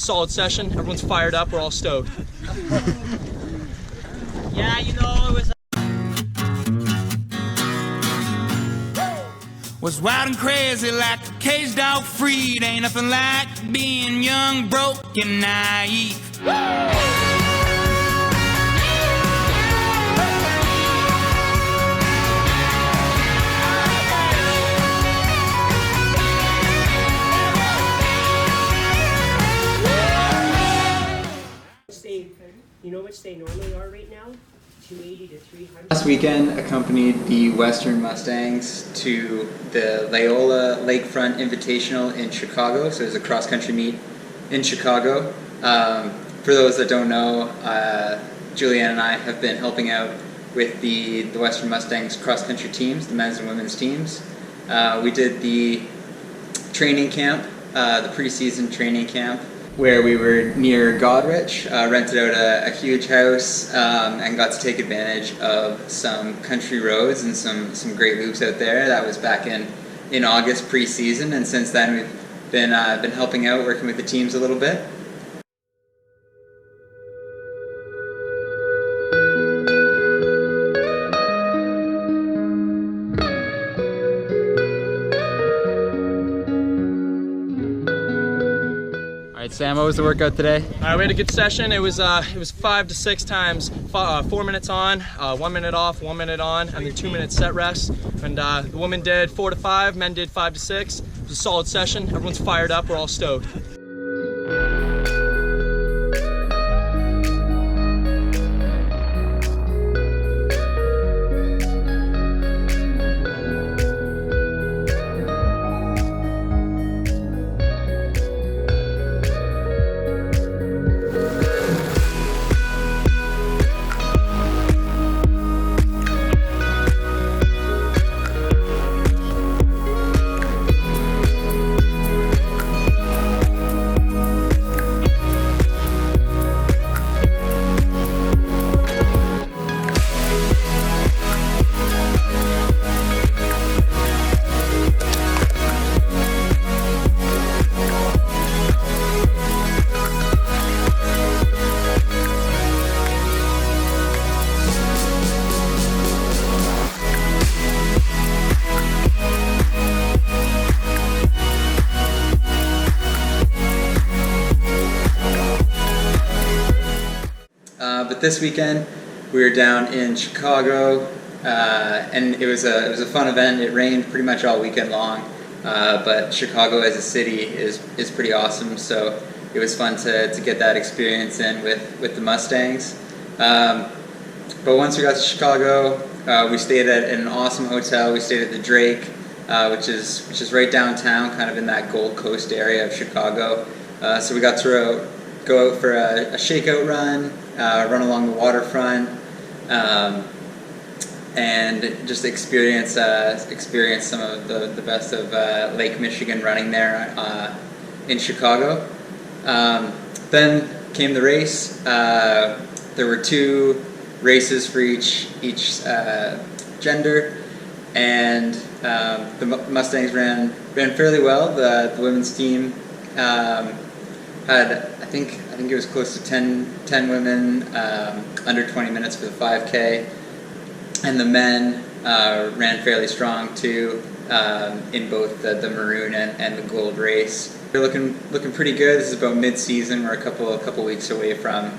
a solid session. Everyone's fired up. We're all stoked. Yeah, you know, it was wild and crazy like a caged dog freed. Ain't nothing like being young, broke, and naive. You know which they normally are right now? 280 to 300. Last weekend accompanied the Western Mustangs to the Loyola Lakefront Invitational in Chicago. So there's a cross-country meet in Chicago. For those that don't know, Julianne and I have been helping out with the Western Mustangs cross-country teams, the men's and women's teams. We did the training camp, the preseason training camp, where we were near Godrich, rented out a huge house, and got to take advantage of some country roads and some great loops out there. That was back in August pre-season, and since then we've been helping out, working with the teams a little bit. Alright, Sam, what was the workout today? We had a good session. It was 5 to 6 times, 4 minutes on, 1 minute off, 1 minute on, and then 2 minute set rest. And the women did 4 to 5, men did 5 to 6. It was a solid session. Everyone's fired up. We're all stoked. But this weekend we were down in Chicago, and it was a fun event. It rained pretty much all weekend long, but Chicago as a city is pretty awesome. So it was fun to get that experience in with the Mustangs. But once we got to Chicago, we stayed at an awesome hotel. We stayed at the Drake, which is right downtown, kind of in that Gold Coast area of Chicago. So we got to go out for a shakeout run, run along the waterfront, and just experience some of the best of Lake Michigan running there in Chicago. Then came the race. There were 2 races for each gender, and the Mustangs ran fairly well. The women's team had I think it was close to 10 women under 20 minutes for the 5K, and the men ran fairly strong too in both the maroon and the gold race. We're looking pretty good. This is about mid-season. We're a couple weeks away from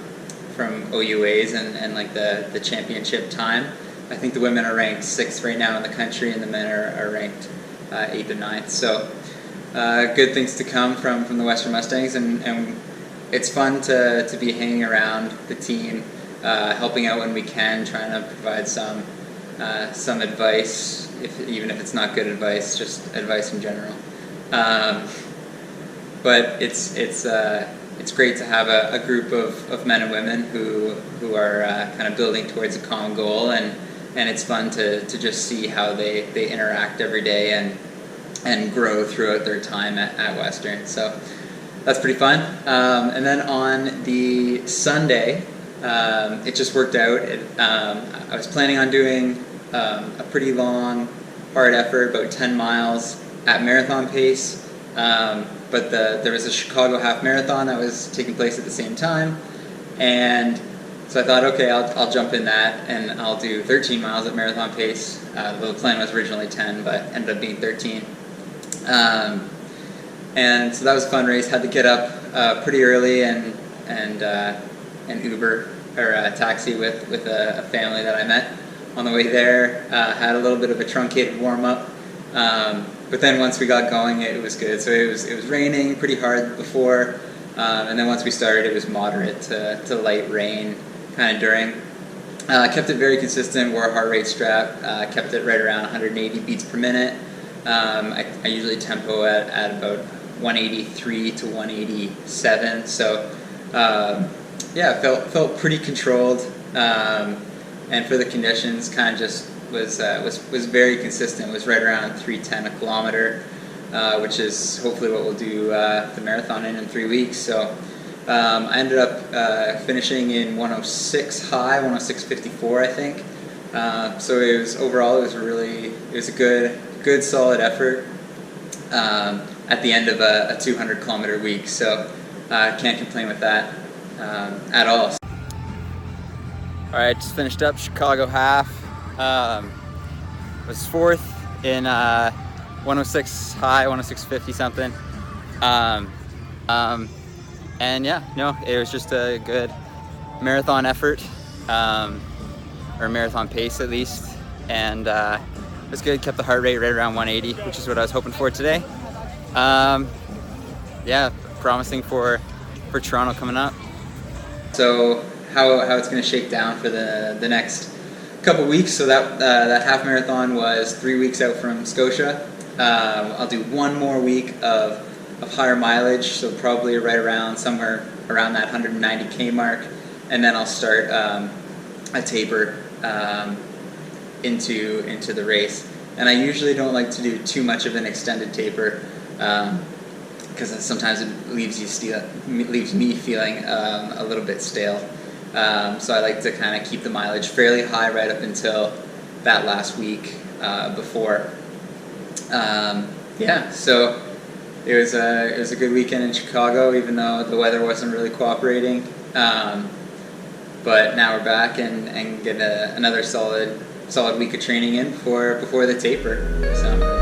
OUAs and like the championship time. I think the women are ranked 6th right now in the country, and the men are ranked 8th or 9th. So good things to come from the Western Mustangs, and it's fun to be hanging around the team, helping out when we can, trying to provide some advice, even if it's not good advice, just advice in general. But it's great to have a group of men and women who are kind of building towards a common goal, and it's fun to just see how they interact every day and grow throughout their time at Western. So that's pretty fun. And then on the Sunday, it just worked out. I was planning on doing a pretty long, hard effort, about 10 miles at marathon pace. but there was a Chicago half marathon that was taking place at the same time, and so I thought, okay, I'll jump in that and I'll do 13 miles at marathon pace. The plan was originally 10, but ended up being 13. And so that was a fun race. Had to get up pretty early and Uber or taxi with a family that I met on the way there. Had a little bit of a truncated warm up, but then once we got going, it was good. So it was raining pretty hard before, and then once we started, it was moderate to light rain kind of during. Kept it very consistent. Wore a heart rate strap. Kept it right around 180 beats per minute. I usually tempo at about 183 to 187. So yeah, felt pretty controlled. And for the conditions, kind of just was very consistent. Was right around 3:10 a kilometer, which is hopefully what we'll do the marathon in 3 weeks. So I ended up finishing in 106 high, 106.54 I think. So it was a good solid effort at the end of a 200 kilometer week. So can't complain with that at all. All right, just finished up Chicago half. Was fourth in 106 high, 106.50 something. And yeah, no, it was just a good marathon effort, or marathon pace at least, and it was good. Kept the heart rate right around 180, which is what I was hoping for today. Yeah, promising for Toronto coming up. So how it's going to shake down for the next couple weeks. So that half marathon was 3 weeks out from Scotia. I'll do one more week of higher mileage, so probably right around somewhere around that 190K mark, and then I'll start a taper into the race. And I usually don't like to do too much of an extended taper because sometimes it leaves me feeling a little bit stale. So I like to kind of keep the mileage fairly high right up until that last week before. Yeah, so it was a good weekend in Chicago, even though the weather wasn't really cooperating. But now we're back and get another solid week of training in before the taper. So.